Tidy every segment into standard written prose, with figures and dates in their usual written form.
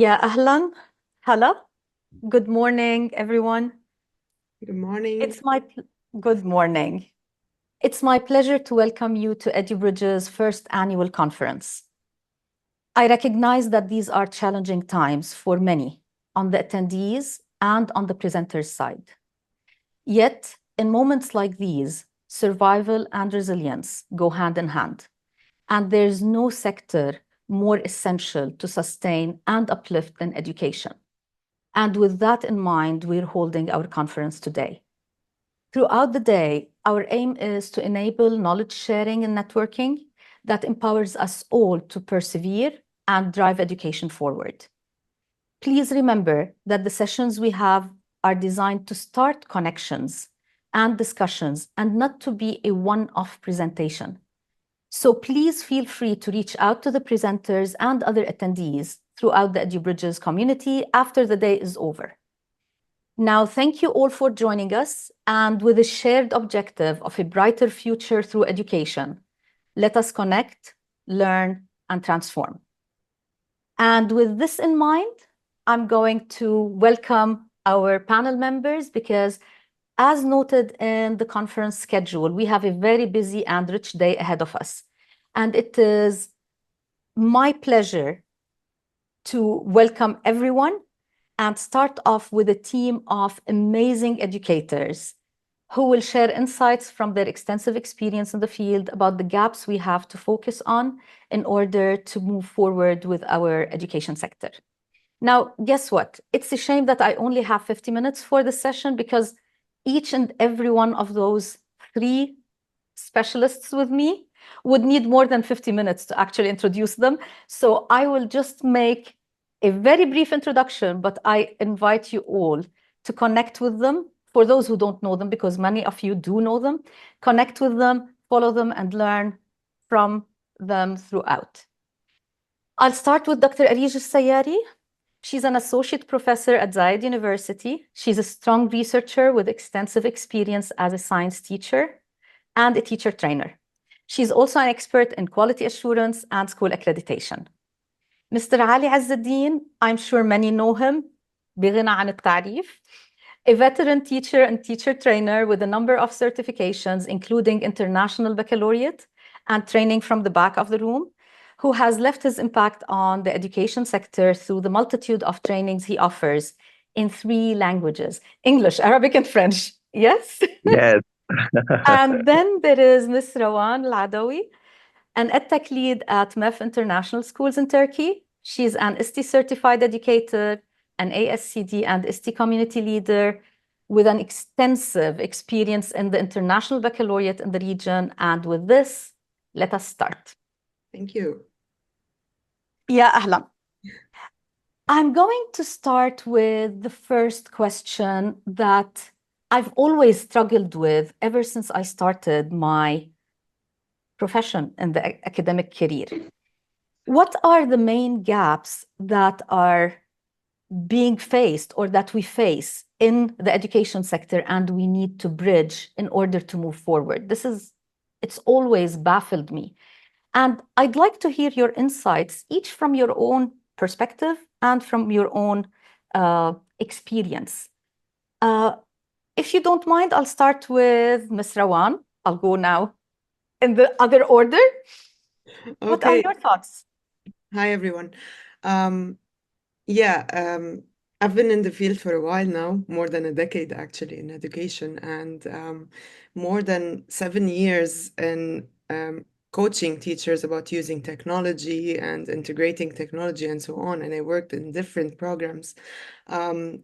Yeah, ahlan, hala. Good morning, everyone. Good morning. It's my good morning. It's my pleasure to welcome you to EduBridge's first annual conference. I recognize that these are challenging times for many on the attendees and on the presenters' side. Yet, in moments like these, survival and resilience go hand in hand, and there's no sector more essential to sustain and uplift than education. And with that in mind, we're holding our conference today. Throughout the day, our aim is to enable knowledge sharing and networking that empowers us all to persevere and drive education forward. Please remember that the sessions we have are designed to start connections and discussions and not to be a one-off presentation. So please feel free to reach out to the presenters and other attendees throughout the EduBridges community after the day is over. Now, thank you all for joining us, and with a shared objective of a brighter future through education, let us connect, learn, and transform. And with this in mind, I'm going to welcome our panel members because, as noted in the conference schedule, we have a very busy and rich day ahead of us. And it is my pleasure to welcome everyone and start off with a team of amazing educators who will share insights from their extensive experience in the field about the gaps we have to focus on in order to move forward with our education sector. Now, guess what? It's a shame that I only have 50 minutes for the session because each and every one of those three specialists with me would need more than 50 minutes to actually introduce them. So I will just make a very brief introduction, but I invite you all to connect with them. For those who don't know them, because many of you do know them, connect with them, follow them, and learn from them throughout. I'll start with Dr. Arij Sayari. She's an associate professor at Zayed University. She's a strong researcher with extensive experience as a science teacher and a teacher trainer. She's also an expert in quality assurance and school accreditation. Mr. Ali Azzuddin, I'm sure many know him, بغنى عن التعريف, a veteran teacher and teacher trainer with a number of certifications, including International Baccalaureate and training from the back of the room, who has left his impact on the education sector through the multitude of trainings he offers in 3 languages, English, Arabic, and French. Yes? Yes. And then there is Ms. Rawan Ladawi, an EdTech lead at MEF International Schools in Turkey. She's an ISTE certified educator, an ASCD and ISTE community leader with an extensive experience in the International Baccalaureate in the region. And with this, let us start. Thank you. Yeah, ahlan. I'm going to start with the first question that I've always struggled with ever since I started my profession in the academic career. What are the main gaps that are being faced or that we face in the education sector and we need to bridge in order to move forward? It's always baffled me. And I'd like to hear your insights, each from your own perspective and from your own experience. If you don't mind, I'll start with Ms. Rawan. I'll go now in the other order. What are Okay. your thoughts? Hi, everyone. I've been in the field for a while now, more than a decade actually in education, and more than 7 years in coaching teachers about using technology and integrating technology and so on. And I worked in different programs.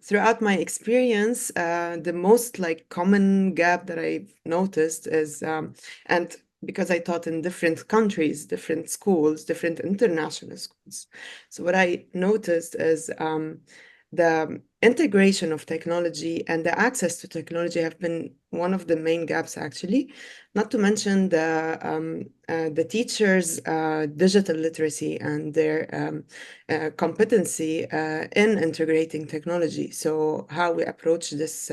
Throughout my experience, the most common gap that I've noticed is, and because I taught in different countries, different schools, different international schools. So what I noticed is the integration of technology and the access to technology have been one of the main gaps, actually. Not to mention the teachers' digital literacy and their competency in integrating technology. So how we approach this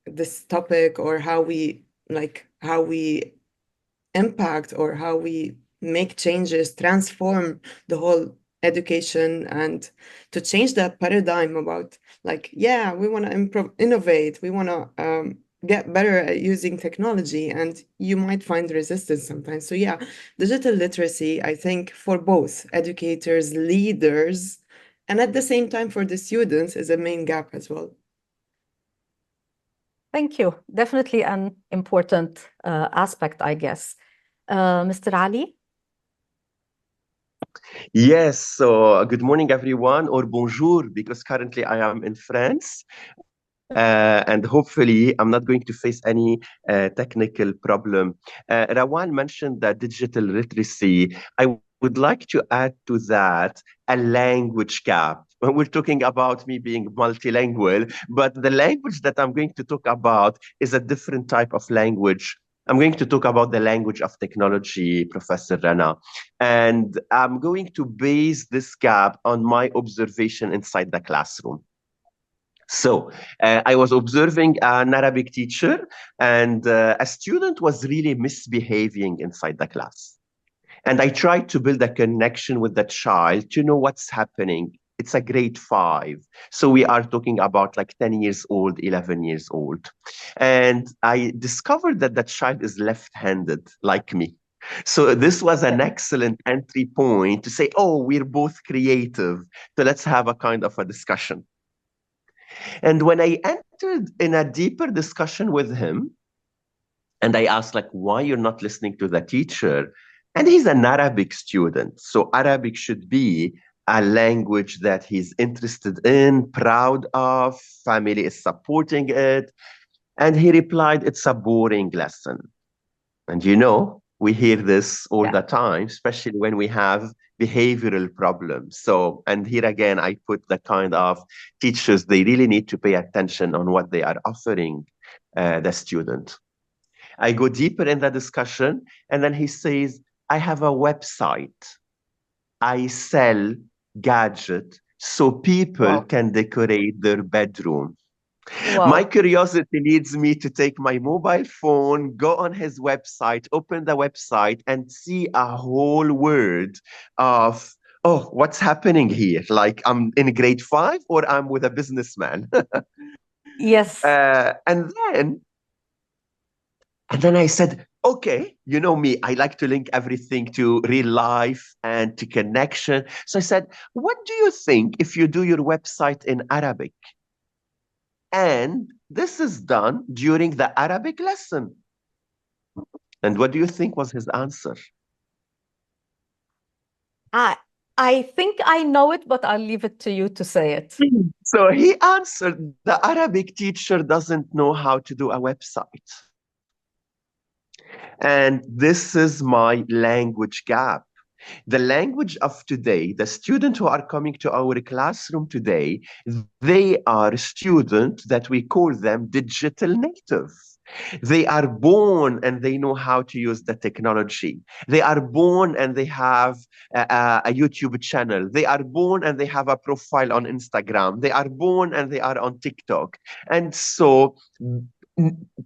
this topic, or how we impact, or how we make changes, transform the whole education and to change that paradigm about like, yeah, we want to innovate, we want to get better at using technology, and you might find resistance sometimes. So yeah, digital literacy, I think for both educators, leaders, and at the same time for the students is a main gap as well. Thank you. Definitely an important aspect, I guess. Mr. Ali? Yes, so good morning, everyone, or bonjour, because currently I am in France. And hopefully, I'm not going to face any technical problem. Rawan mentioned that digital literacy. I would like to add to that a language gap. When we're talking about me being multilingual, but the language that I'm going to talk about is a different type of language. I'm going to talk about the language of technology, Professor Rana. And I'm going to base this gap on my observation inside the classroom. So I was observing an Arabic teacher, and a student was really misbehaving inside the class. And I tried to build a connection with the child to know what's happening. It's a grade 5. So we are talking about like 10 years old, 11 years old. And I discovered that the child is left-handed, like me. So this was an excellent entry point to say, oh, we're both creative. So let's have a kind of a discussion. And when I entered in a deeper discussion with him, and I asked, like, why you're not listening to the teacher? And he's an Arabic student. So Arabic should be a language that he's interested in, proud of, family is supporting it. And he replied, it's a boring lesson. And you know, we hear this all the time, especially when we have behavioral problems. So, and here again, I put the kind of teachers, they really need to pay attention on what they are offering the student. I go deeper in the discussion, and then he says, I have a website. I sell gadget so people can decorate their bedroom. Wow. My curiosity leads me to take my mobile phone, go on his website, open the website, and see a whole world of, oh, what's happening here? Like I'm in grade 5 or I'm with a businessman. Yes. And then I said, okay, you know me, I like to link everything to real life and to connection. So I said, what do you think if you do your website in Arabic? And this is done during the Arabic lesson. And what do you think was his answer? I think I know it, but I'll leave it to you to say it. So he answered, the Arabic teacher doesn't know how to do a website. And this is my language gap. The language of today, the students who are coming to our classroom today, they are students that we call them digital native. They are born and they know how to use the technology. They are born and they have a YouTube channel. They are born and they have a profile on Instagram. They are born and they are on TikTok. And so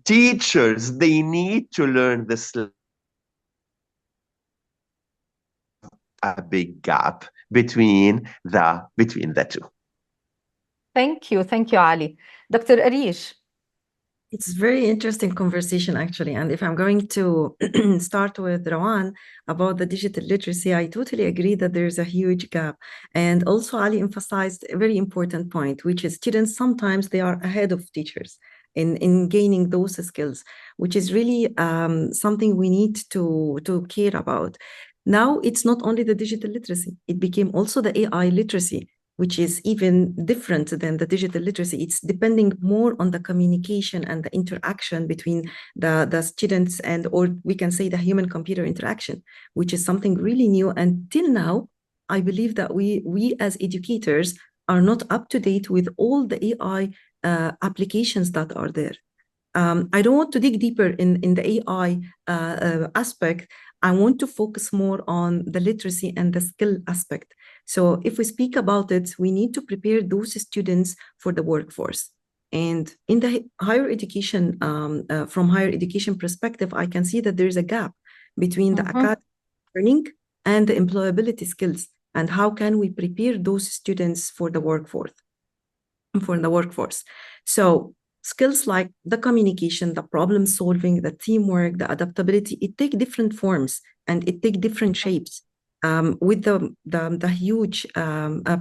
teachers, they need to learn this, a big gap between the two. Thank you, Ali. Dr. Arish. It's very interesting conversation, actually. And if I'm going to start with Rawan about the digital literacy, I totally agree that there's a huge gap. And also Ali emphasized a very important point, which is students, sometimes they are ahead of teachers in gaining those skills, which is really something we need to care about. Now, it's not only the digital literacy, it became also the AI literacy, which is even different than the digital literacy. It's depending more on the communication and the interaction between the students and, or we can say the human-computer interaction, which is something really new. And till now, I believe that we as educators are not up to date with all the AI applications that are there. I don't want to dig deeper in the AI aspect. I want to focus more on the literacy and the skill aspect. So if we speak about it, we need to prepare those students for the workforce. And in the higher education, from higher education perspective, I can see that there is a gap between the academic learning and the employability skills. and how can we prepare those students for the workforce. So skills like the communication, the problem solving, the teamwork, the adaptability, it take different forms and it take different shapes. With the huge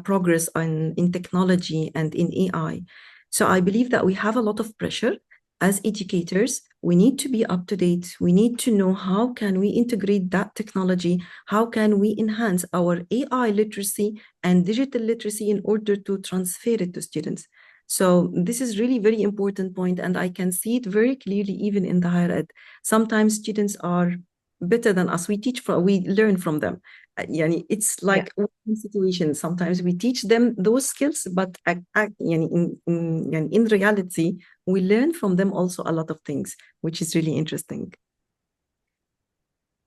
progress in technology and in AI. So I believe that we have a lot of pressure as educators. We need to be up to date. We need to know how can we integrate that technology, how can we enhance our AI literacy and digital literacy in order to transfer it to students. So this is really very important point, and I can see it very clearly even in the higher ed. Sometimes students are better than us. We learn from them. It's like one situation. Sometimes we teach them those skills, but in reality, we learn from them also a lot of things, which is really interesting.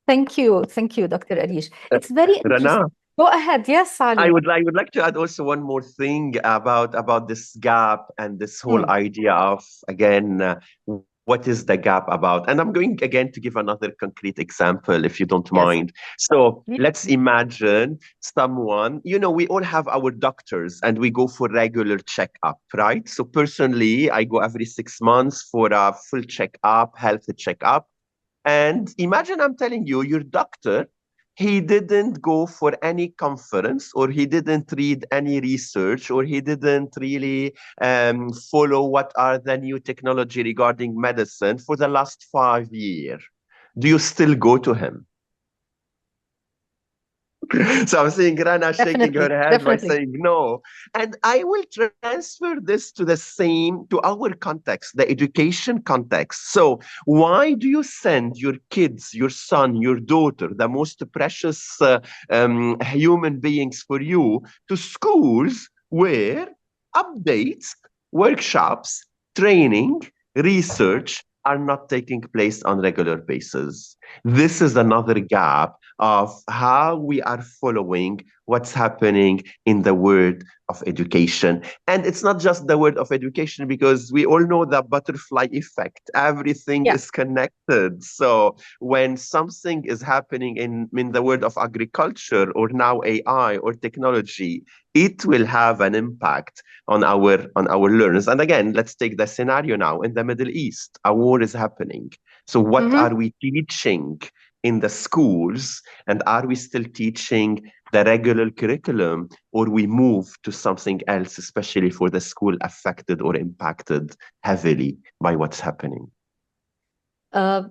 Thank you, Dr. Arish. It's very interesting. Rana, Go ahead. Yes, Ali. I would like to add also one more thing about this gap and this whole idea of, again, what is the gap about? And I'm going again to give another concrete example, if you don't mind. So let's imagine someone, we all have our doctors and we go for regular checkup, right? So personally, I go every 6 months for a full checkup, health checkup. And imagine I'm telling you, your doctor, he didn't go for any conference, or he didn't read any research, or he didn't really follow what are the new technology regarding medicine for the last 5 years. Do you still go to him? So I'm seeing Rana shaking her head by saying no. And I will transfer this to our context, the education context. So why do you send your kids, your son, your daughter, the most precious human beings for you, to schools where updates, workshops, training, research are not taking place on regular basis? This is another gap of how we are following what's happening in the world of education. And it's not just the word of education, because we all know the butterfly effect. Everything is connected. So when something is happening in the world of agriculture, or now AI or technology, it will have an impact on our learners. And again, let's take the scenario now in the Middle East. A war is happening. So what are we teaching in the schools, and are we still teaching the regular curriculum, or we move to something else, especially for the school affected or impacted heavily by what's happening? As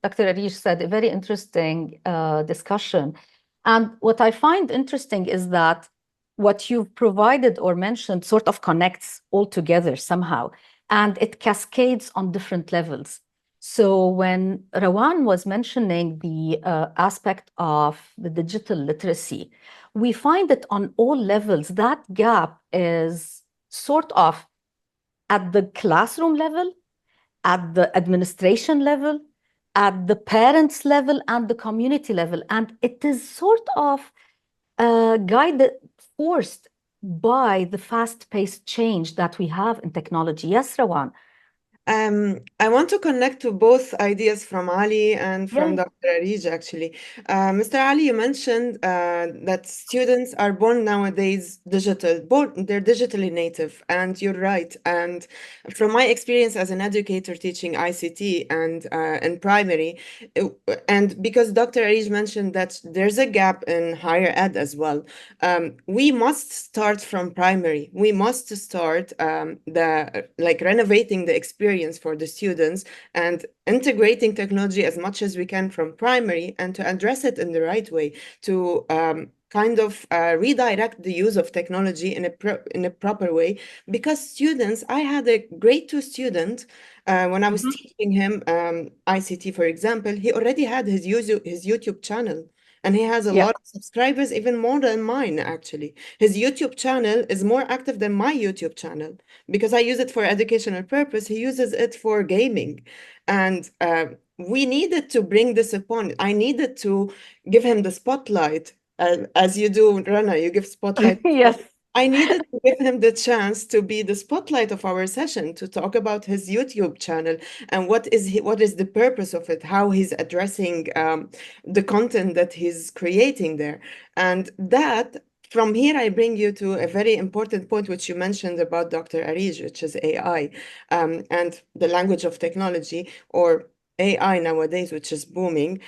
Dr. Arish said, a very interesting discussion. And what I find interesting is that what you've provided or mentioned sort of connects all together somehow, and it cascades on different levels. So when Rawan was mentioning the aspect of the digital literacy, we find that on all levels, that gap is sort of at the classroom level, at the administration level, at the parents level, and the community level. And it is sort of guided, forced by the fast-paced change that we have in technology. Yes, Rawan? I want to connect to both ideas from Ali and from Dr. Arish, actually. Mr. Ali, you mentioned that students are born nowadays digital, they're digitally native, and you're right. And from my experience as an educator teaching ICT and in primary, and because Dr. Arish mentioned that there's a gap in higher ed as well, we must start from primary. We must start renovating the experience for the students and integrating technology as much as we can from primary, and to address it in the right way, to kind of redirect the use of technology in a proper way. Because students, I had a grade 2 student when I was teaching him ICT, for example, he already had his YouTube channel. And he has a lot of subscribers, even more than mine, actually. His YouTube channel is more active than my YouTube channel, because I use it for educational purpose. He uses it for gaming. And we needed to bring this upon. I needed to give him the spotlight, as you do, Rana, you give spotlight. Yes. I needed to give him the chance to be the spotlight of our session, to talk about his YouTube channel and what is the purpose of it, how he's addressing the content that he's creating there. And that, from here, I bring you to a very important point, which you mentioned about Dr. Arij, which is AI and the language of technology, or AI nowadays, which is booming.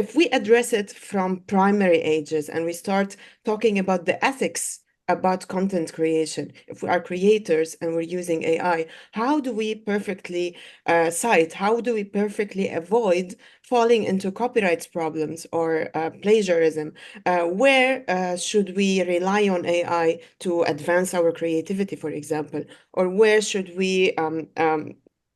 If we address it from primary ages and we start talking about the ethics about content creation, if we are creators and we're using AI, how do we perfectly cite, how do we perfectly avoid falling into copyright problems or plagiarism? Where should we rely on AI to advance our creativity, for example? Or where should we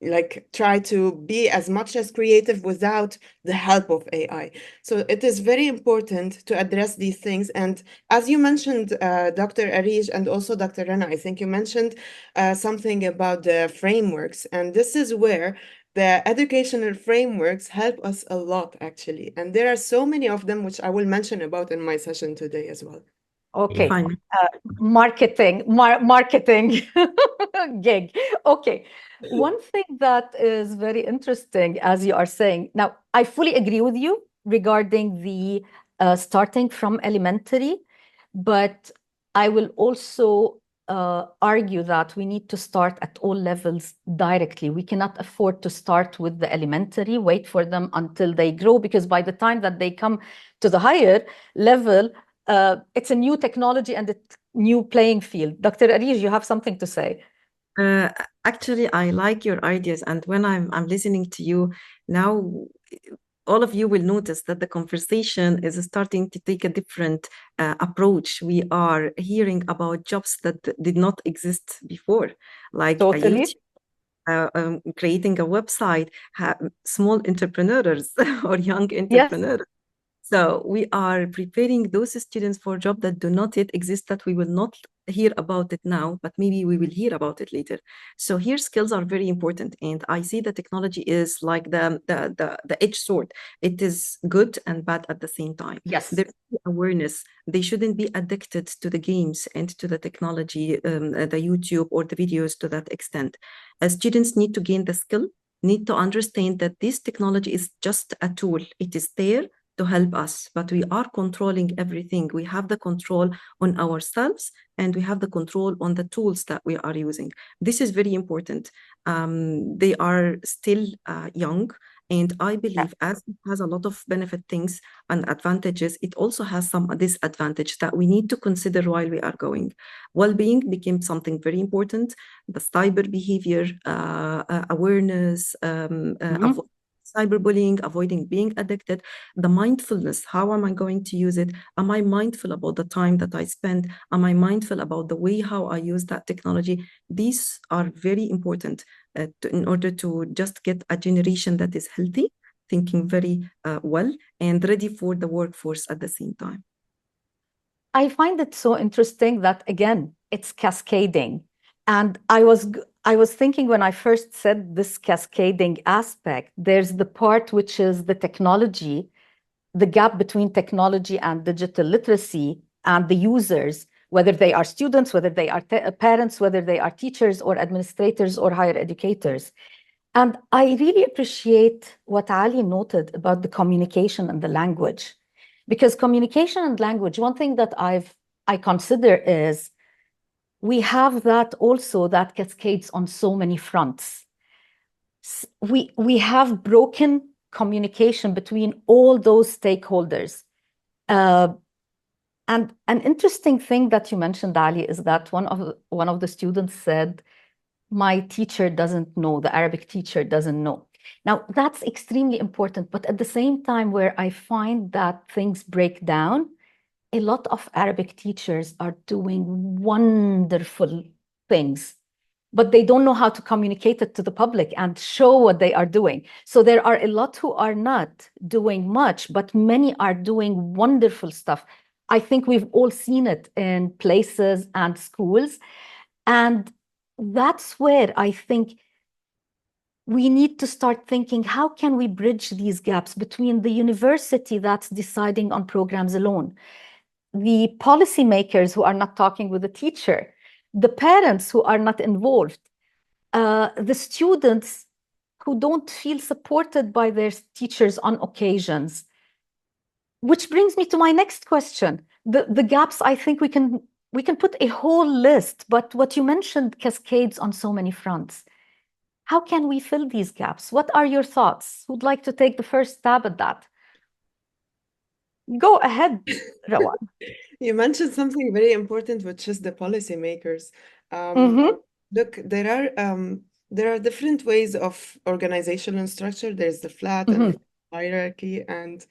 like try to be as much as creative without the help of AI? So it is very important to address these things. And as you mentioned, Dr. Arij and also Dr. Rana, I think you mentioned something about the frameworks. And this is where the educational frameworks help us a lot, actually. And there are so many of them, which I will mention about in my session today as well. Okay. Fine. Marketing gig. Okay. One thing that is very interesting, as you are saying, now I fully agree with you regarding the starting from elementary, but I will also argue that we need to start at all levels directly. We cannot afford to start with the elementary, wait for them until they grow, because by the time that they come to the higher level, it's a new technology and a new playing field. Dr. Arij, you have something to say. Actually, I like your ideas, and when I'm listening to you now, all of you will notice that the conversation is starting to take a different approach. We are hearing about jobs that did not exist before, like a Totally. YouTube, creating a website, small entrepreneurs or young entrepreneurs. So we are preparing those students for jobs that do not yet exist, that we will not hear about it now, but maybe we will hear about it later. So here skills are very important. And I see the technology is like the edge sword. It is good and bad at the same time. Yes. There's awareness. They shouldn't be addicted to the games and to the technology, the YouTube or the videos to that extent. Students need to gain the skill, need to understand that this technology is just a tool. It is there to help us, but we are controlling everything. We have the control on ourselves and we have the control on the tools that we are using. This is very important. They are still young, and I believe as it has a lot of benefit things and advantages, it also has some disadvantage that we need to consider while we are going. Well-being became something very important. The cyber behavior, awareness, cyberbullying, avoiding being addicted, the mindfulness, how am I going to use it? Am I mindful about the time that I spend? Am I mindful about the way how I use that technology? These are very important in order to just get a generation that is healthy, thinking very well, and ready for the workforce at the same time. I find it so interesting that, again, it's cascading. And I was thinking when I first said this cascading aspect, there's the part which is the technology, the gap between technology and digital literacy and the users, whether they are students, whether they are parents, whether they are teachers or administrators or higher educators. And I really appreciate what Ali noted about the communication and the language. Because communication and language, one thing that I consider is we have that also that cascades on so many fronts. We have broken communication between all those stakeholders. And an interesting thing that you mentioned, Ali, is that one of the students said, my teacher doesn't know, the Arabic teacher doesn't know. Now, that's extremely important, but at the same time, where I find that things break down, a lot of Arabic teachers are doing wonderful things, but they don't know how to communicate it to the public and show what they are doing. So there are a lot who are not doing much, but many are doing wonderful stuff. I think we've all seen it in places and schools. And that's where I think we need to start thinking, how can we bridge these gaps between the university that's deciding on programs alone, the policymakers who are not talking with the teacher, the parents who are not involved, the students who don't feel supported by their teachers on occasions. Which brings me to my next question. The gaps, I think we can put a whole list, but what you mentioned cascades on so many fronts. How can we fill these gaps? What are your thoughts? Who'd like to take the first stab at that? Go ahead, Rawan. You mentioned something very important, which is the policymakers. Look, there are different ways of organizational structure. There's the flat and the hierarchy. And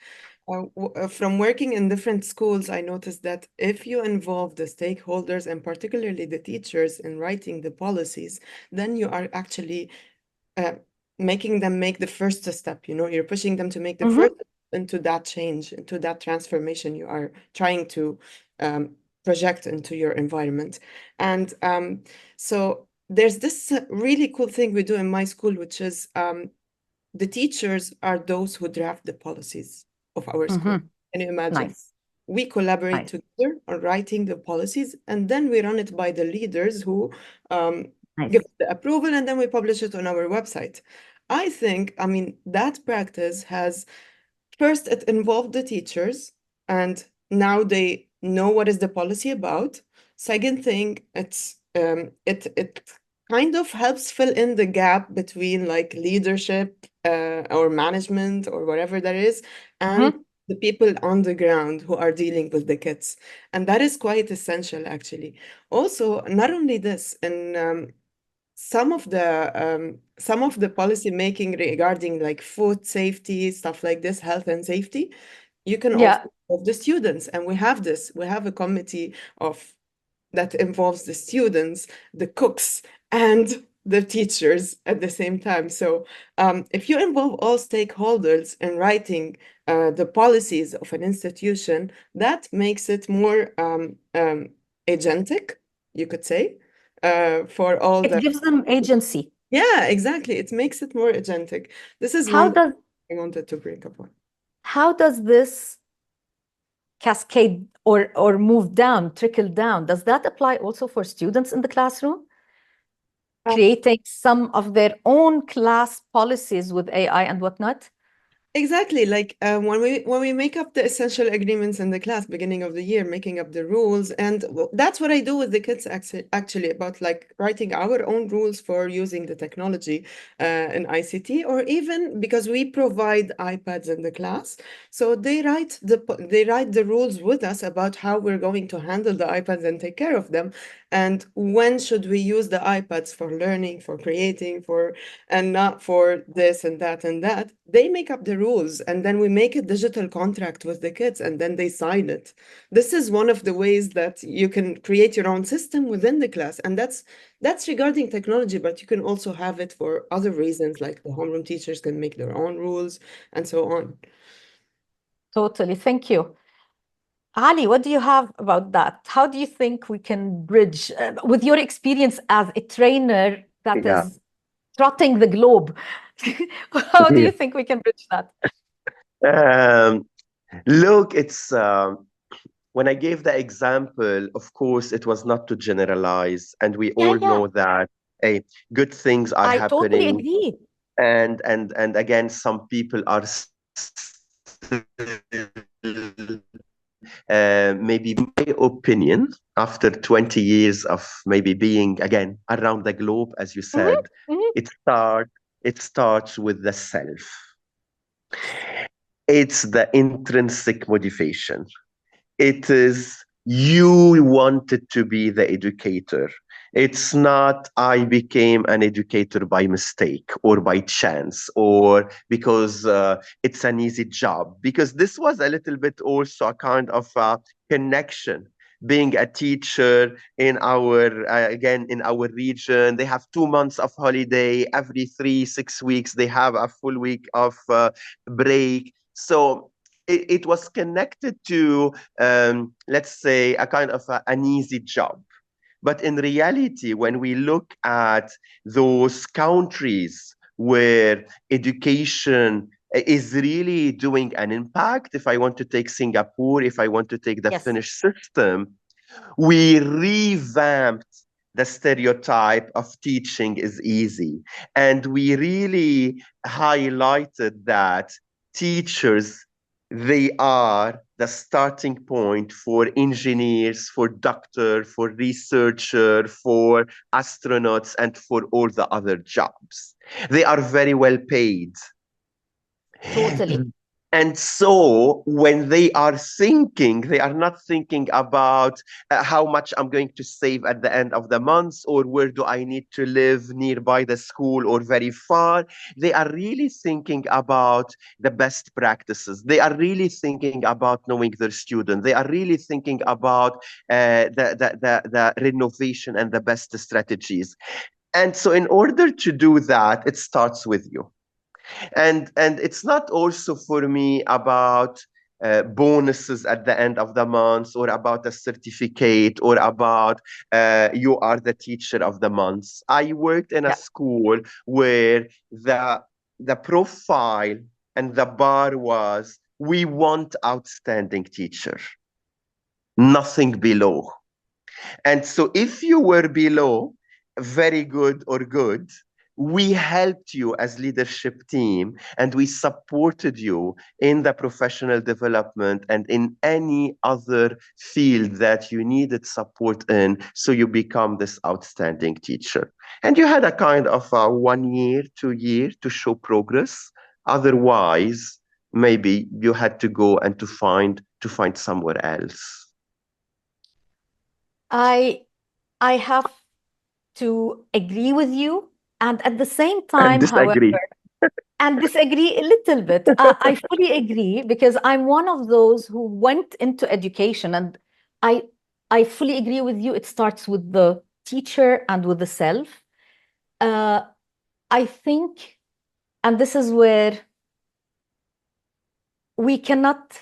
from working in different schools, I noticed that if you involve the stakeholders and particularly the teachers in writing the policies, then you are actually making them make the first step. You're pushing them to make the first into that change, into that transformation you are trying to project into your environment. And so there's this really cool thing we do in my school, which is the teachers are those who draft the policies of our school. Can you imagine? Nice. We collaborate together on writing the policies, and then we run it by the leaders who give the approval, and then we publish it on our website. I mean, that practice has, first, it involved the teachers, and now they know what is the policy about. Second thing, it kind of helps fill in the gap between like leadership or management or whatever that is, and the people on the ground who are dealing with the kids. And that is quite essential, actually. Also, not only this, in some of the policy making regarding like food safety, stuff like this, health and safety, you can also involve the students. And we have a committee that involves the students, the cooks, and the teachers at the same time. So if you involve all stakeholders in writing the policies of an institution, that makes it more agentic, you could say, for all It gives them agency. Yeah, exactly. It makes it more agentic. This is How one does I wanted to bring up on. How does this cascade or move down, trickle down? Does that apply also for students in the classroom? Creating some of their own class policies with AI and whatnot? Exactly. Like when we make up the essential agreements in the class beginning of the year, making up the rules, and that's what I do with the kids actually about like writing our own rules for using the technology in ICT, or even because we provide iPads in the class, so they write the rules with us about how we're going to handle the iPads and take care of them, and when should we use the iPads for learning, for creating, and not for this and that and that. They make up the rules, and then we make a digital contract with the kids, and then they sign it. This is one of the ways that you can create your own system within the class, and that's regarding technology, but you can also have it for other reasons, like the homeroom teachers can make their own rules and so on. Totally. Thank you. Ali, what do you have about that? How do you think we can bridge, with your experience as a trainer that is trotting the globe, how do you think we can bridge that? Look, it's when I gave the example, of course, it was not to generalize, and we all know that good things are happening. I totally agree. And again, some people are maybe my opinion, after 20 years of maybe being again around the globe, as you said, it starts with the self. It's the intrinsic motivation. It is you wanted to be the educator. It's not I became an educator by mistake or by chance or because it's an easy job. Because this was a little bit also a kind of a connection. Being a teacher in our again in our region, they have 2 months of holiday. Every 6 weeks they have a full week of break. So it was connected to, let's say, a kind of an easy job. But in reality, when we look at those countries where education is really doing an impact. If I want to take Singapore, if I want to take the Yes. Finnish system, we revamped the stereotype of teaching is easy. And we really highlighted that teachers, they are the starting point for engineers, for doctors, for researchers, for astronauts, and for all the other jobs. They are very well paid. Totally. And so when they are thinking, they are not thinking about how much I'm going to save at the end of the month, or where do I need to live nearby the school or very far. They are really thinking about the best practices. They are really thinking about knowing their student. They are really thinking about the renovation and the best strategies. And so in order to do that, it starts with you. And it's not also for me about bonuses at the end of the month, or about a certificate, or about you are the teacher of the month. I worked in a Yeah. school where the profile and the bar was, we want outstanding teacher, nothing below. And so if you were below very good or good, we helped you as leadership team, and we supported you in the professional development and in any other field that you needed support in, so you become this outstanding teacher. And you had a kind of a 1 year, 2 year to show progress. Otherwise, maybe you had to go and to find somewhere else. I have to agree with you, and at the same And time, however, disagree. and disagree a little bit. I fully agree, because I'm one of those who went into education, and I fully agree with you. It starts with the teacher and with the self. I think, and this is where we cannot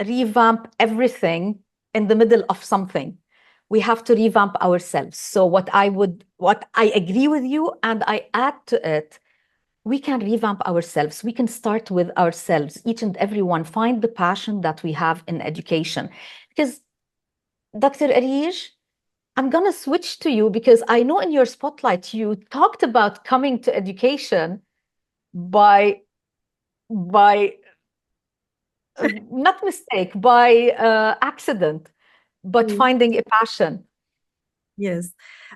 revamp everything in the middle of something. We have to revamp ourselves. So what I agree with you, and I add to it, we can revamp ourselves. We can start with ourselves, each and every one, find the passion that we have in education. Because Dr. Arij, I'm going to switch to you, because I know in your spotlight, you talked about coming to education by not mistake, by accident, but Mm. finding a passion. Yes,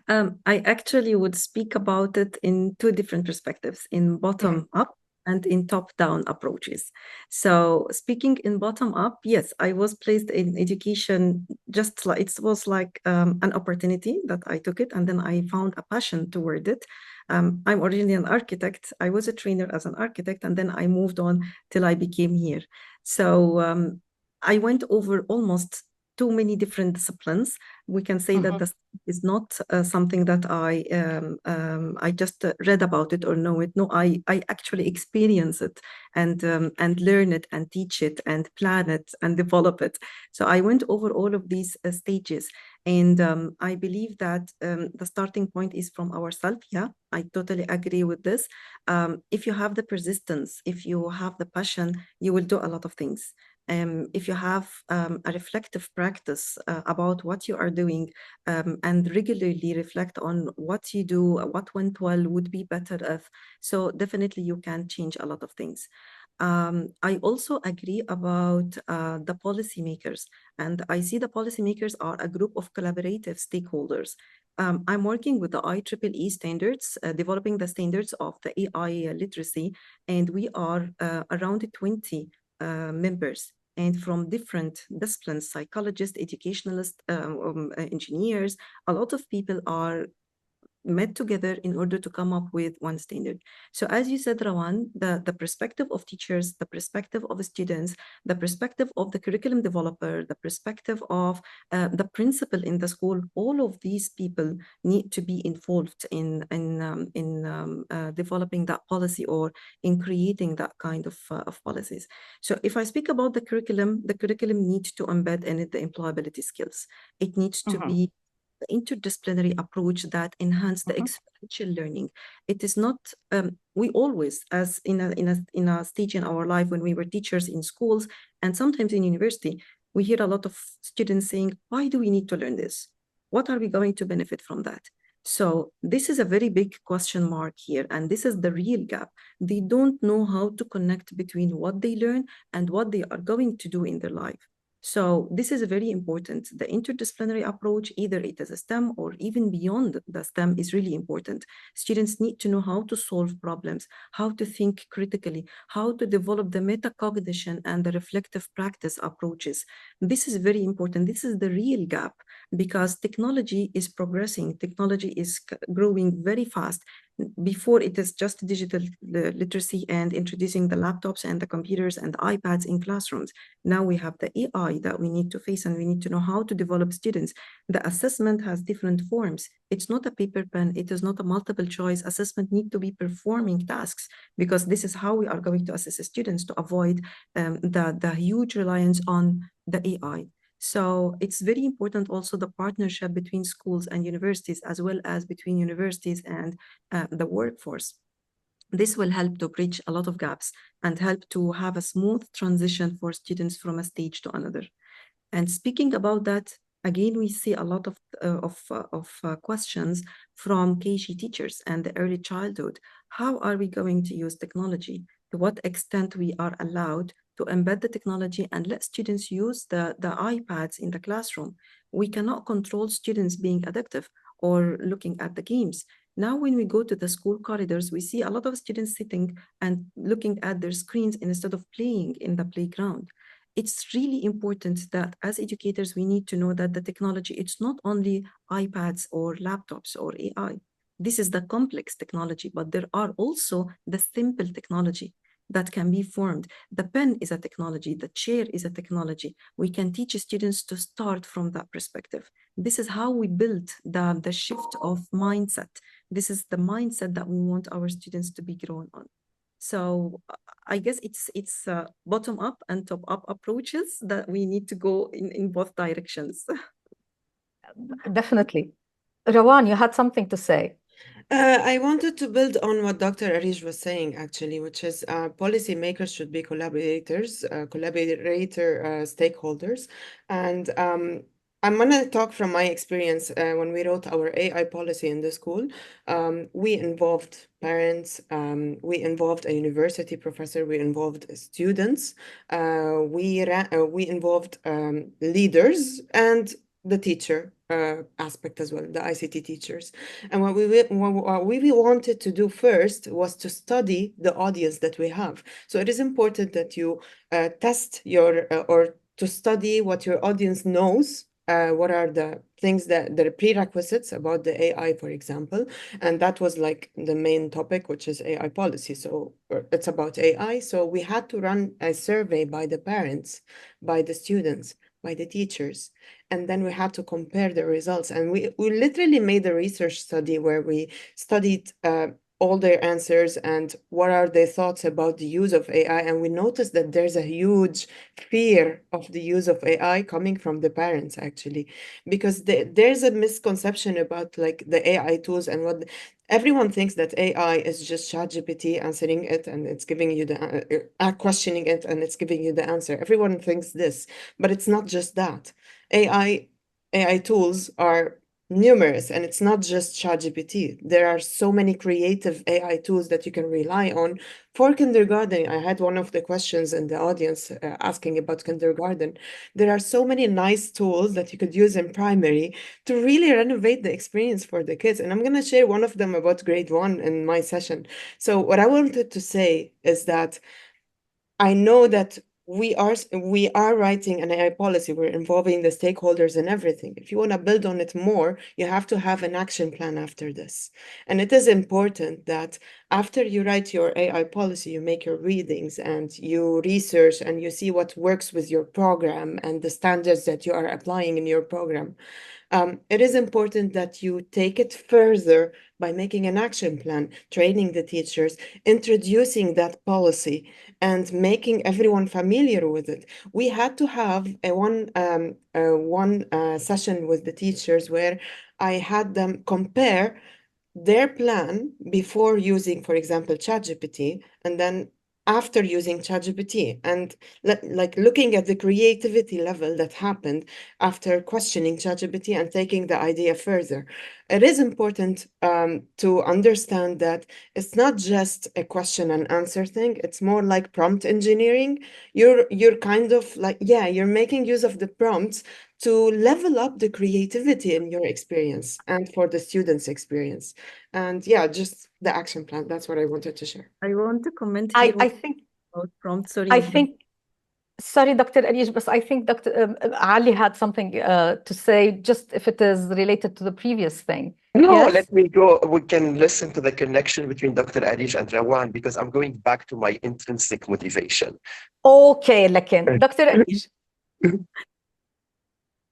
I actually would speak about it in two different perspectives, in bottom up and in top-down approaches. So speaking in bottom up, yes, I was placed in education just like it was like an opportunity that I took it, and then I found a passion toward it. I'm originally an architect. I was a trainer as an architect, and then I moved on till I became here. So I went over almost too many different disciplines. We can say that this is not something that I just read about it or know it. No, I actually experience it and learn it and teach it and plan it and develop it. So I went over all of these stages, and I believe that the starting point is from ourselves. Yeah, I totally agree with this. If you have the persistence, if you have the passion, you will do a lot of things. If you have a reflective practice about what you are doing, and regularly reflect on what you do, what went well, would be better if, so definitely you can change a lot of things. I also agree about the policymakers, and I see the policymakers are a group of collaborative stakeholders. I'm working with the IEEE standards, developing the standards of the AI literacy, and we are around 20 members, and from different disciplines, psychologists, educationalists, engineers. A lot of people are met together in order to come up with one standard. So as you said, Rawan, the perspective of teachers, the perspective of the students, the perspective of the curriculum developer, the perspective of the principal in the school, all of these people need to be involved in developing that policy, or in creating that kind of policies. So if I speak about the curriculum needs to embed in it the employability skills. It needs to be interdisciplinary approach that enhance the experiential learning. It is not, we always, as in a stage in our life when we were teachers in schools and sometimes in university, we hear a lot of students saying, why do we need to learn this? What are we going to benefit from that? So this is a very big question mark here, and this is the real gap. They don't know how to connect between what they learn and what they are going to do in their life. So this is very important. The interdisciplinary approach, either it is a STEM or even beyond the STEM, is really important. Students need to know how to solve problems, how to think critically, how to develop the metacognition and the reflective practice approaches. This is very important. This is the real gap because technology is progressing. Technology is growing very fast. Before, it is just digital literacy and introducing the laptops and the computers and the iPads in classrooms. Now we have the AI that we need to face, and we need to know how to develop students. The assessment has different forms. It's not a paper pen. It is not a multiple choice. Assessment need to be performing tasks because this is how we are going to assess students to avoid the huge reliance on the AI. So it's very important also the partnership between schools and universities, as well as between universities and the workforce. This will help to bridge a lot of gaps and help to have a smooth transition for students from a stage to another. And speaking about that, again, we see a lot of questions from KG teachers and the early childhood. How are we going to use technology? To what extent we are allowed to embed the technology and let students use the iPads in the classroom? We cannot control students being addictive or looking at the games. Now, when we go to the school corridors, we see a lot of students sitting and looking at their screens instead of playing in the playground. It's really important that as educators, we need to know that the technology, it's not only iPads or laptops or AI. This is the complex technology, but there are also the simple technology that can be formed. The pen is a technology, the chair is a technology. We can teach students to start from that perspective. This is how we build the shift of mindset. This is the mindset that we want our students to be grown on. So I guess it's bottom up and top up approaches that we need to go in both directions. Definitely. Rawan, you had something to say. I wanted to build on what Dr. Arish was saying, actually, which is policymakers should be collaborators, stakeholders. And I'm going to talk from my experience when we wrote our AI policy in the school. We involved parents, we involved a university professor, we involved students, we involved leaders and the teacher aspect as well, the ICT teachers. And what we wanted to do first was to study the audience that we have. So it is important that you test your, or to study what your audience knows. What are the things that the prerequisites about the AI, for example, and that was like the main topic, which is AI policy. So it's about AI. So we had to run a survey by the parents, by the students, by the teachers, and then we had to compare the results. And we literally made a research study where we studied all their answers and what are their thoughts about the use of AI. And we noticed that there's a huge fear of the use of AI coming from the parents, actually, because there's a misconception about like the AI tools and what everyone thinks that AI is just ChatGPT answering it and it's giving you the questioning it and it's giving you the answer. Everyone thinks this, but it's not just that. AI tools are numerous, and it's not just ChatGPT. There are so many creative AI tools that you can rely on for kindergarten. I had one of the questions in the audience asking about kindergarten. There are so many nice tools that you could use in primary to really renovate the experience for the kids. And I'm going to share one of them about grade 1 in my session. So what I wanted to say is that I know that we are writing an AI policy. We're involving the stakeholders and everything. If you want to build on it more, you have to have an action plan after this. And it is important that after you write your AI policy, you make your readings and you research and you see what works with your program and the standards that you are applying in your program. It is important that you take it further by making an action plan, training the teachers, introducing that policy, and making everyone familiar with it. We had to have one session with the teachers where I had them compare their plan before using, for example, ChatGPT, and then after using ChatGPT, and like looking at the creativity level that happened after questioning ChatGPT and taking the idea further. It is important to understand that it's not just a question and answer thing. It's more like prompt engineering. You're kind of like, yeah, you're making use of the prompts to level up the creativity in your experience and for the students' experience. And yeah, just the action plan. That's what I wanted to share. I want to comment here I think about prompt. Sorry. I think sorry, Dr. Arish, but I think Dr. Ali had something to say, just if it is related to the previous thing. No, Yes? let me go. We can listen to the connection between Dr. Arish and Rawan because I'm going back to my intrinsic motivation. Okay, لكن Dr. Arish.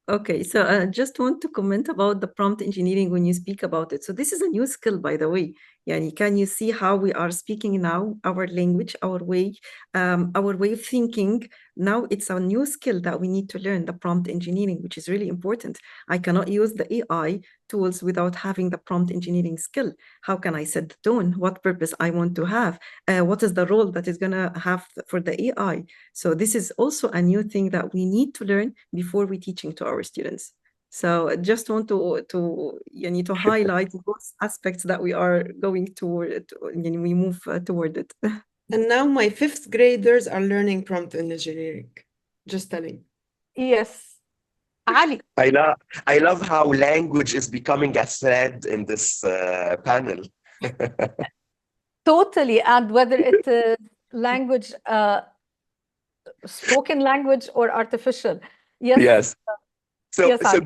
Okay, so I just want to comment about the prompt engineering when you speak about it. So this is a new skill, by the way. Yani, can you see how we are speaking now, our language, our way of thinking? Now it's a new skill that we need to learn, the prompt engineering, which is really important. I cannot use the AI tools without having the prompt engineering skill. How can I set the tone? What purpose I want to have? What is the role that is going to have for the AI? So this is also a new thing that we need to learn before we're teaching to our students. So I just want to highlight those aspects that we are going toward, and we move toward it. And now my fifth graders are learning prompt engineering. Just telling. Yes. Ali. I love how language is becoming a thread in this panel. Totally. And whether it is language, spoken language or artificial. Yes. Yes. So, Yes, Ali.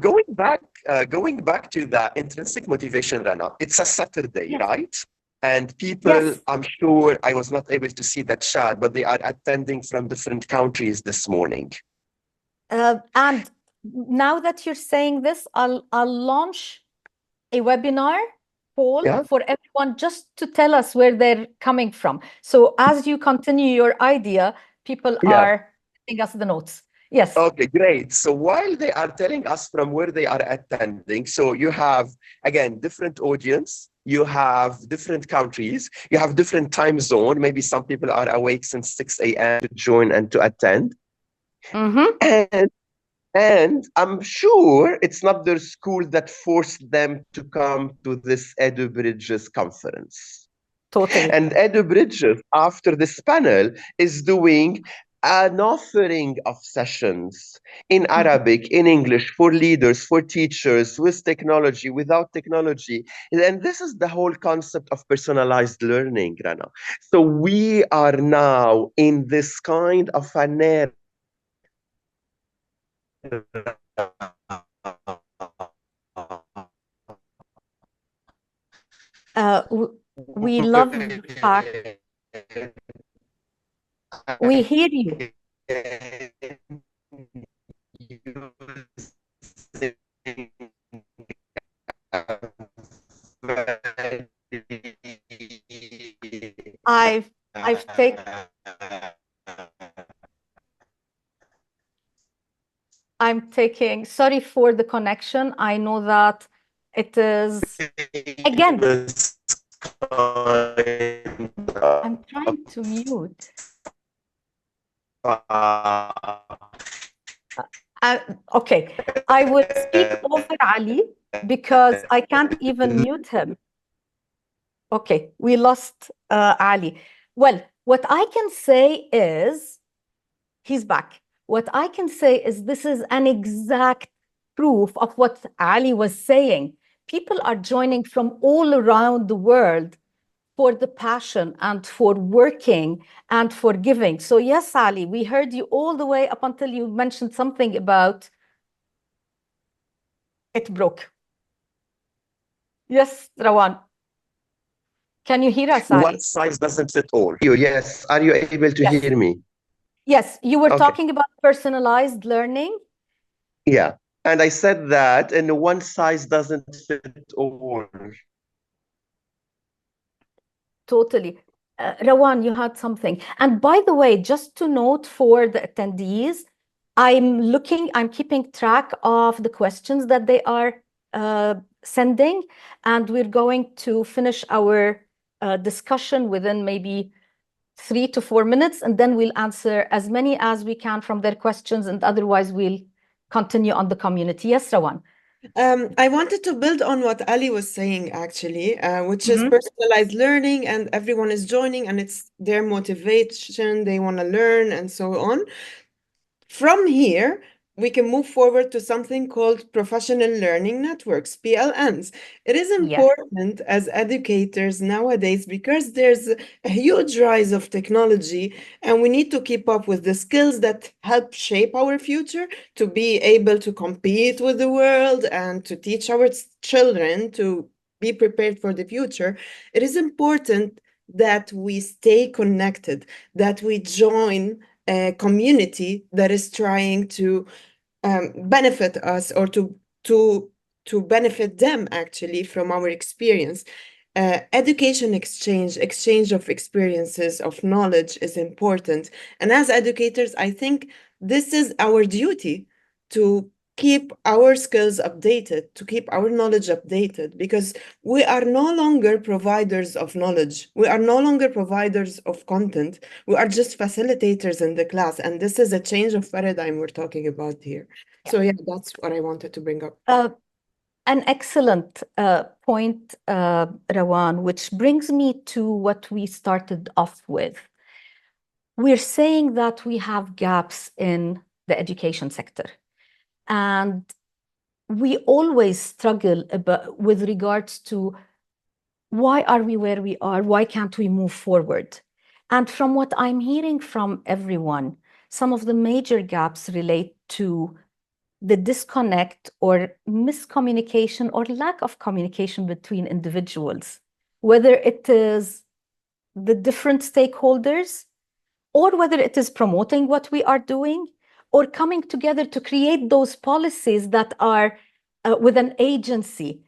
going back to the intrinsic motivation, Rana, it's a Saturday, Yes. right? And people, Yes. I'm sure I was not able to see that chat, but they are attending from different countries this morning. And now that you're saying this, I'll launch a webinar poll Yeah. for everyone just to tell us where they're coming from. So as you continue your idea, people Yeah. are giving us the notes. Yes. Okay, great. So while they are telling us from where they are attending, so you have, again, different audience, you have different countries, you have different time zone. Maybe some people are awake since 6 a.m. to join and to attend. Mm-hmm. And I'm sure it's not their school that forced them to come to this EduBridges conference. Totally. And EduBridges, after this panel, is doing an offering of sessions in Arabic, in English, for leaders, for teachers, with technology, without technology. And this is the whole concept of personalized learning, Rana. So we are now in this kind of an era. We love the fact we hear you. I've taken I'm taking, sorry for the connection. I know that it is, again, I'm trying to mute. Okay, I will speak over Ali because I can't even mute him. Okay, we lost Ali. Well, what I can say is, he's back. What I can say is this is an exact proof of what Ali was saying. People are joining from all around the world for the passion and for working and for giving. So yes, Ali, we heard you all the way up until you mentioned something about it broke. Yes, Rawan. Can you hear us, Ali? One size doesn't fit all. Yes. Are you able to Yes. hear me? Yes, you were Okay. talking about personalized learning. Yeah. And I said that, and one size doesn't fit all. Totally. Rawan, you had something. And by the way, just to note for the attendees, I'm keeping track of the questions that they are sending, and we're going to finish our discussion within maybe 3 to 4 minutes, and then we'll answer as many as we can from their questions, and otherwise we'll continue on the community. Yes, Rawan. I wanted to build on what Ali was saying, actually, which is personalized learning, and everyone is joining, and it's their motivation, they want to learn, and so on. From here, we can move forward to something called professional learning networks, PLNs. It is important as educators nowadays because there's a huge rise of technology, and we need to keep up with the skills that help shape our future to be able to compete with the world and to teach our children to be prepared for the future. It is important that we stay connected, that we join a community that is trying to benefit us, or to benefit them actually from our experience. Education exchange of experiences, of knowledge is important. And as educators, I think this is our duty to keep our skills updated, to keep our knowledge updated, because we are no longer providers of knowledge. We are no longer providers of content. We are just facilitators in the class. And this is a change of paradigm we're talking about here. So yeah, that's what I wanted to bring up. An excellent point, Rawan, which brings me to what we started off with. We're saying that we have gaps in the education sector. And we always struggle with regards to why are we where we are? Why can't we move forward? And from what I'm hearing from everyone, some of the major gaps relate to the disconnect or miscommunication or lack of communication between individuals, whether it is the different stakeholders or whether it is promoting what we are doing or coming together to create those policies that are with an agency.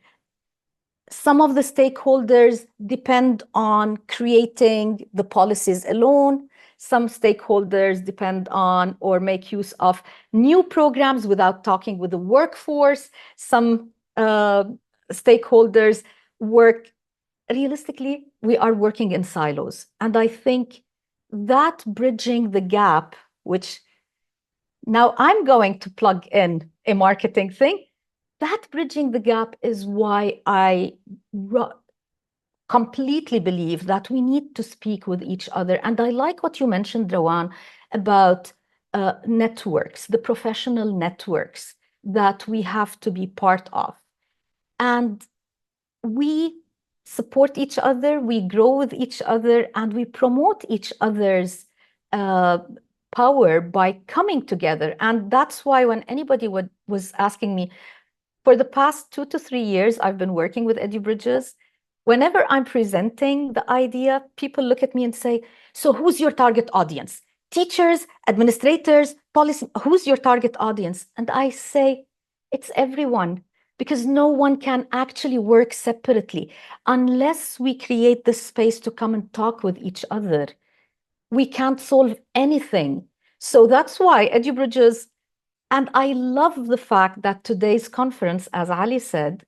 Some of the stakeholders depend on creating the policies alone. Some stakeholders depend on or make use of new programs without talking with the workforce. Some stakeholders work, realistically, we are working in silos. And I think that bridging the gap, which now I'm going to plug in a marketing thing, that bridging the gap is why I completely believe that we need to speak with each other. And I like what you mentioned, Rawan, about networks, the professional networks that we have to be part of. And we support each other, we grow with each other, and we promote each other's power by coming together. And that's why when anybody was asking me, for the past 2 to 3 years, I've been working with EduBridges. Whenever I'm presenting the idea, people look at me and say, so who's your target audience? Teachers, administrators, policy, who's your target audience? And I say, it's everyone, because no one can actually work separately unless we create the space to come and talk with each other. We can't solve anything. So that's why EduBridges, and I love the fact that today's conference, as Ali said,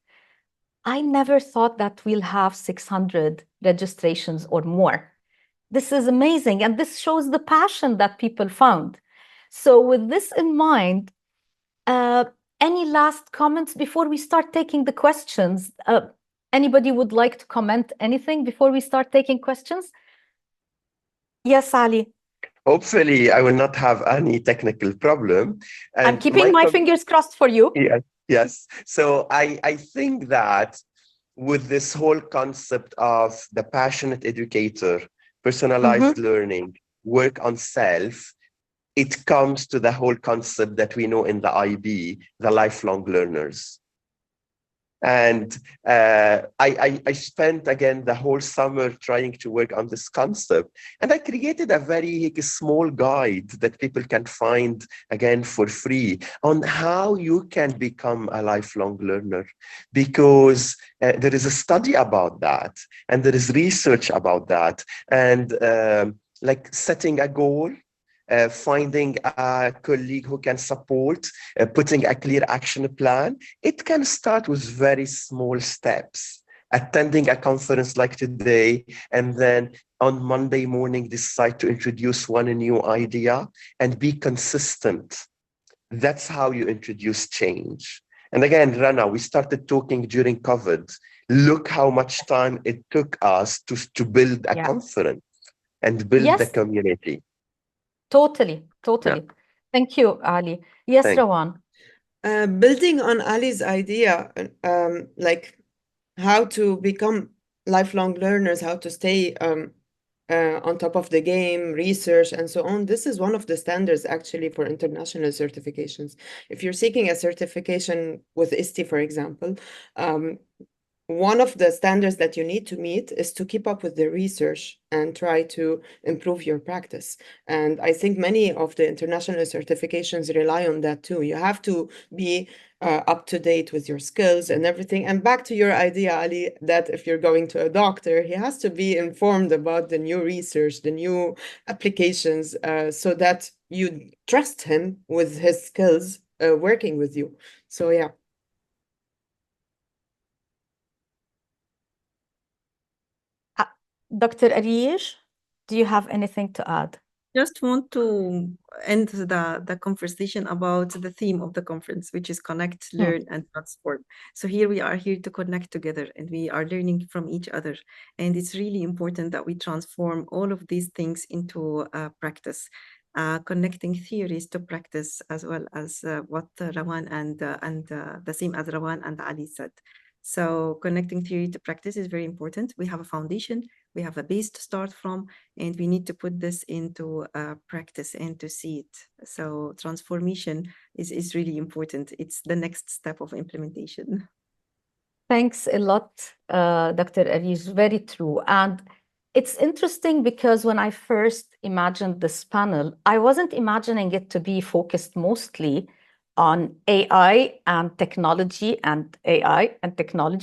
I never thought that we'll have 600 registrations or more. This is amazing. And this shows the passion that people found. So with this in mind, any last comments before we start taking the questions? Anybody would like to comment anything before we start taking questions? Yes, Ali. Hopefully, I will not have any technical problem. And I'm keeping my fingers crossed for you. Yes. So I think that with this whole concept of the passionate educator, personalized learning, work on self, it comes to the whole concept that we know in the IB, the lifelong learners. And I spent, again, the whole summer trying to work on this concept. And I created a very small guide that people can find, again, for free, on how you can become a lifelong learner. Because there is a study about that, and there is research about that. And like setting a goal, finding a colleague who can support, putting a clear action plan. It can start with very small steps. Attending a conference like today, and then on Monday morning decide to introduce one new idea and be consistent. That's how you introduce change. And again, Rana, we started talking during COVID. Look how much time it took us to build a conference and build the community. Totally. Thank you, Ali. Yes, Rawan. Building on Ali's idea, like how to become lifelong learners, how to stay on top of the game, research, and so on. This is one of the standards actually for international certifications. If you're seeking a certification with ISTE, for example, one of the standards that you need to meet is to keep up with the research and try to improve your practice. And I think many of the international certifications rely on that too. You have to be up to date with your skills and everything. And back to your idea, Ali, that if you're going to a doctor, he has to be informed about the new research, the new applications, so that you trust him with his skills working with you. So yeah. Dr. Arish, do you have anything to add? Just want to end the conversation about the theme of the conference, which is connect, learn, and transform. So here we are here to connect together, and we are learning from each other. And it's really important that we transform all of these things into practice, connecting theories to practice, as well as what Rawan and the same as Rawan and Ali said. So connecting theory to practice is very important. We have a foundation, we have a base to start from, and we need to put this into practice and to see it. So transformation is really important. It's the next step of implementation. Thanks a lot, Dr. Arish. Very true. And it's interesting because when I first imagined this panel, I wasn't imagining it to be focused mostly on AI and technology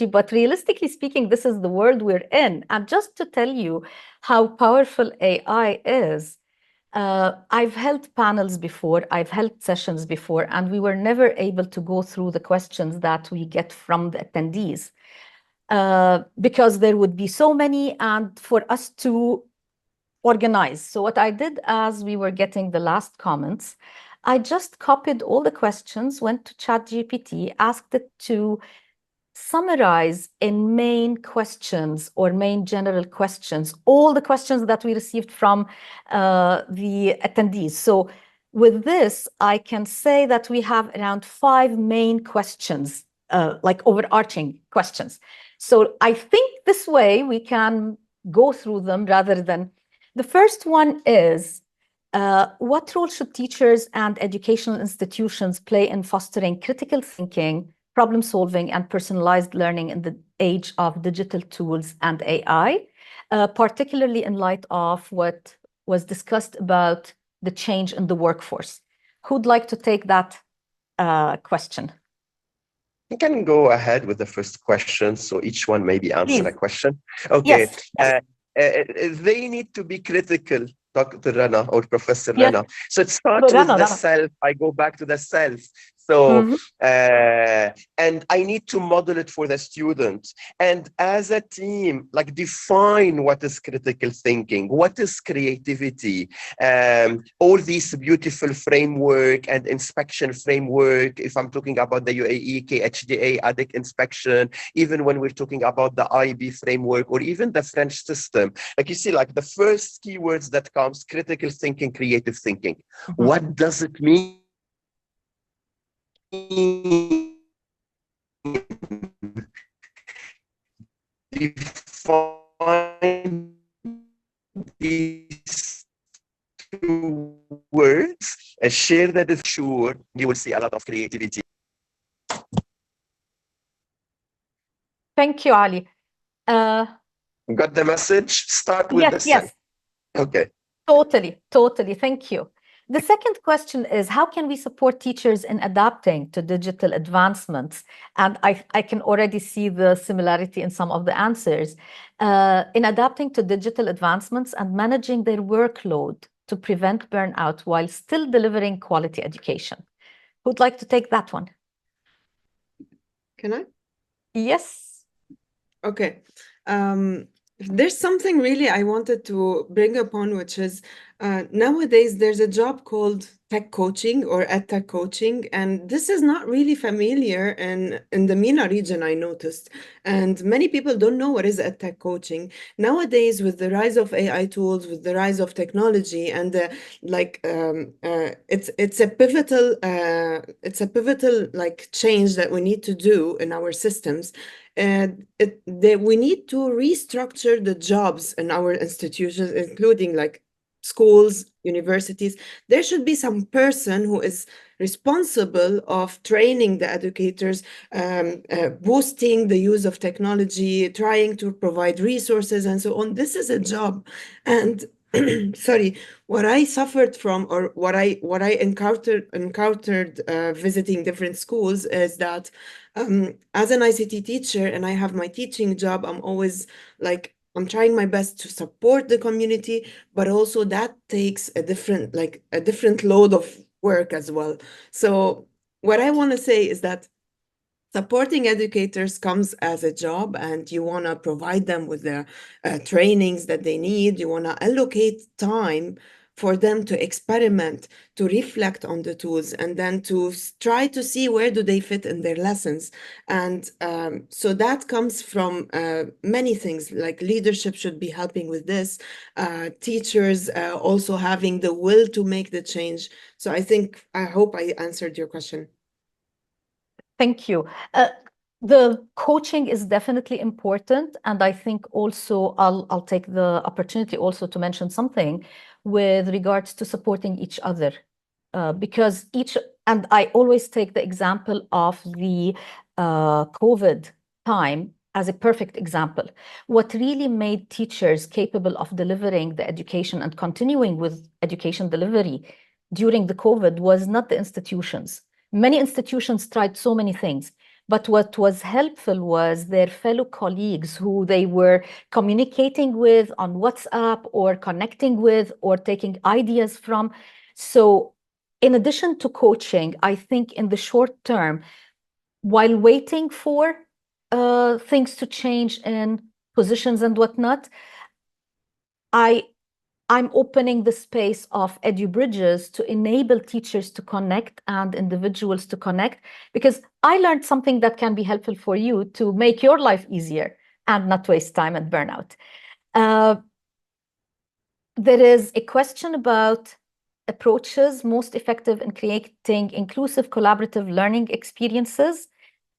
but realistically speaking, this is the world we're in. And just to tell you how powerful AI is, I've held panels before, I've held sessions before, and we were never able to go through the questions that we get from the attendees because there would be so many and for us to organize. So what I did as we were getting the last comments, I just copied all the questions, went to ChatGPT, asked it to summarize in main questions or main general questions, all the questions that we received from the attendees. So with this, I can say that we have around 5 main questions, like overarching questions. So I think this way we can go through them rather than, the first one is, what role should teachers and educational institutions play in fostering critical thinking, problem solving, and personalized learning in the age of digital tools and AI, particularly in light of what was discussed about the change in the workforce? Who'd like to take that question? You can go ahead with the first question, so each one maybe answer a question. Okay. Yes. They need to be critical, Dr. Rana or Professor Rana. So it starts with the self. I go back to the self. So, and I need to model it for the students. And as a team, like define what is critical thinking, what is creativity, all these beautiful framework and inspection framework. If I'm talking about the UAE, KHDA, ADIC inspection, even when we're talking about the IB framework or even the French system, like you see, like the first keywords that comes, critical thinking, creative thinking. What does it mean? Define these two words, share that is sure, you will see a lot of creativity. Thank you, Ali. Got the message? Start with the Yes, yes. Okay. Totally. Thank you. The second question is, how can we support teachers in adapting to digital advancements? And I can already see the similarity in some of the answers. In adapting to digital advancements and managing their workload to prevent burnout while still delivering quality education. Who'd like to take that one? Can I? Yes. Okay. There's something really I wanted to bring upon, which is nowadays there's a job called tech coaching or edtech coaching, and this is not really familiar in the MENA region, I noticed. And many people don't know what is edtech coaching. Nowadays, with the rise of AI tools, with the rise of technology, and it's a pivotal like change that we need to do in our systems. And we need to restructure the jobs in our institutions, including like schools, universities. There should be some person who is responsible of training the educators, boosting the use of technology, trying to provide resources and so on. This is a job. And sorry, what I suffered from, or what I encountered visiting different schools, is that as an ICT teacher, and I have my teaching job, I'm always like, I'm trying my best to support the community, but also that takes a different load of work as well. So what I want to say is that supporting educators comes as a job, and you want to provide them with the trainings that they need. You want to allocate time for them to experiment, to reflect on the tools, and then to try to see where do they fit in their lessons. And so that comes from many things, like leadership should be helping with this, teachers also having the will to make the change. So I hope I answered your question. Thank you. The coaching is definitely important, and I think also I'll take the opportunity also to mention something with regards to supporting each other, because and I always take the example of the COVID time as a perfect example. What really made teachers capable of delivering the education and continuing with education delivery during the COVID was not the institutions. Many institutions tried so many things, but what was helpful was their fellow colleagues who they were communicating with on WhatsApp or connecting with or taking ideas from. So in addition to coaching, I think in the short term, while waiting for things to change in positions and whatnot, I'm opening the space of EduBridges to enable teachers to connect and individuals to connect, because I learned something that can be helpful for you to make your life easier and not waste time and burnout. There is a question about approaches most effective in creating inclusive collaborative learning experiences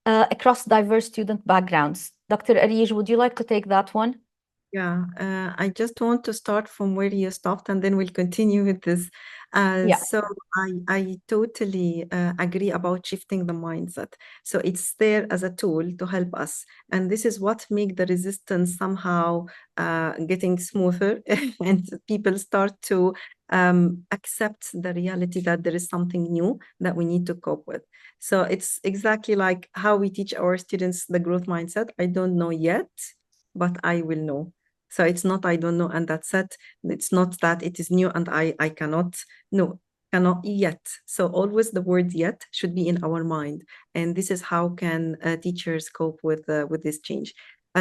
across diverse student backgrounds. Dr. Arij, would you like to take that one? Yeah, I just want to start from where you stopped, and then we'll continue with this. Yeah. So I totally agree about shifting the mindset. So it's there as a tool to help us, and this is what makes the resistance somehow getting smoother, and people start to accept the reality that there is something new that we need to cope with. So it's exactly like how we teach our students the growth mindset. I don't know yet, but I will know. So it's not I don't know, and that's it. It's not that it is new and I cannot. No, cannot yet. So always the word yet should be in our mind, and this is how can teachers cope with this change.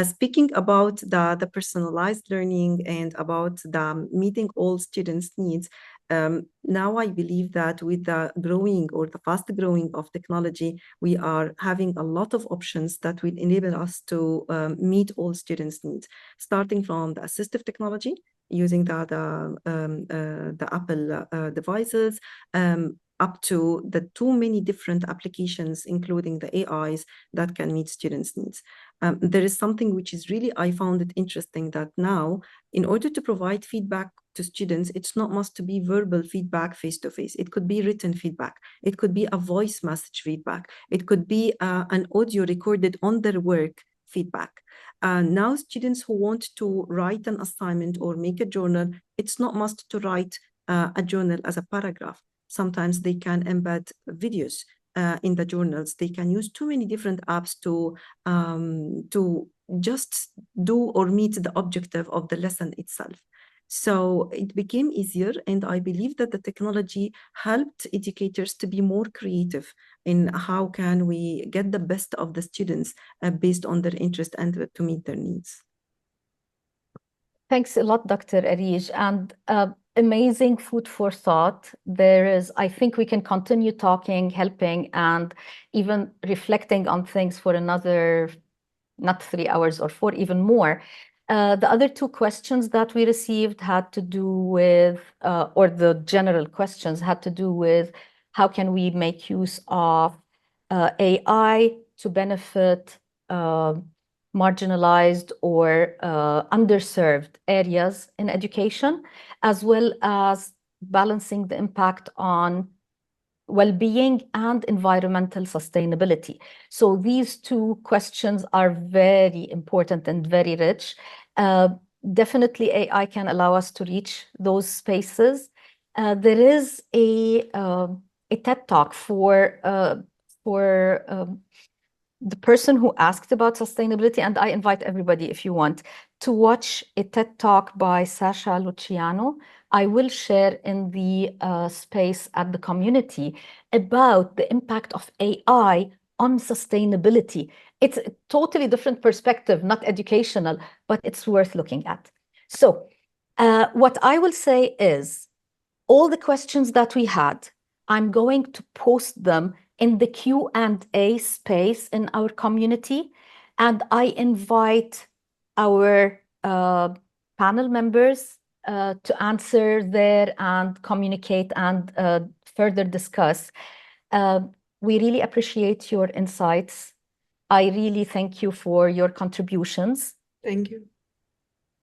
Speaking about the personalized learning and about the meeting all students' needs, now I believe that with the growing or the fast growing of technology, we are having a lot of options that will enable us to meet all students' needs, starting from the assistive technology, using the Apple devices, up to the too many different applications, including the AIs that can meet students' needs. There is something which is really, I found it interesting, that now, in order to provide feedback to students, it's not must to be verbal feedback face-to-face. It could be written feedback. It could be a voice message feedback. It could be an audio recorded on their work feedback. Now students who want to write an assignment or make a journal, it's not must to write a journal as a paragraph. Sometimes they can embed videos in the journals. They can use too many different apps to just do or meet the objective of the lesson itself. So it became easier, and I believe that the technology helped educators to be more creative in how can we get the best of the students based on their interest and to meet their needs. Thanks a lot, Dr. Arij, and amazing food for thought. I think we can continue talking, helping, and even reflecting on things for another, not 3 hours or 4, even more. The other 2 questions that we received had to do with, or the general questions had to do with how can we make use of AI to benefit marginalized or underserved areas in education, as well as balancing the impact on well-being and environmental sustainability. So these 2 questions are very important and very rich. Definitely AI can allow us to reach those spaces. There is a TED Talk for the person who asked about sustainability, and I invite everybody, if you want, to watch a TED Talk by Sasha Luciano. I will share in the space at the community about the impact of AI on sustainability. It's a totally different perspective, not educational, but it's worth looking at. So what I will say is all the questions that we had, I'm going to post them in the Q&A space in our community, and I invite our panel members to answer there and communicate and further discuss. We really appreciate your insights. I really thank you for your contributions. Thank you.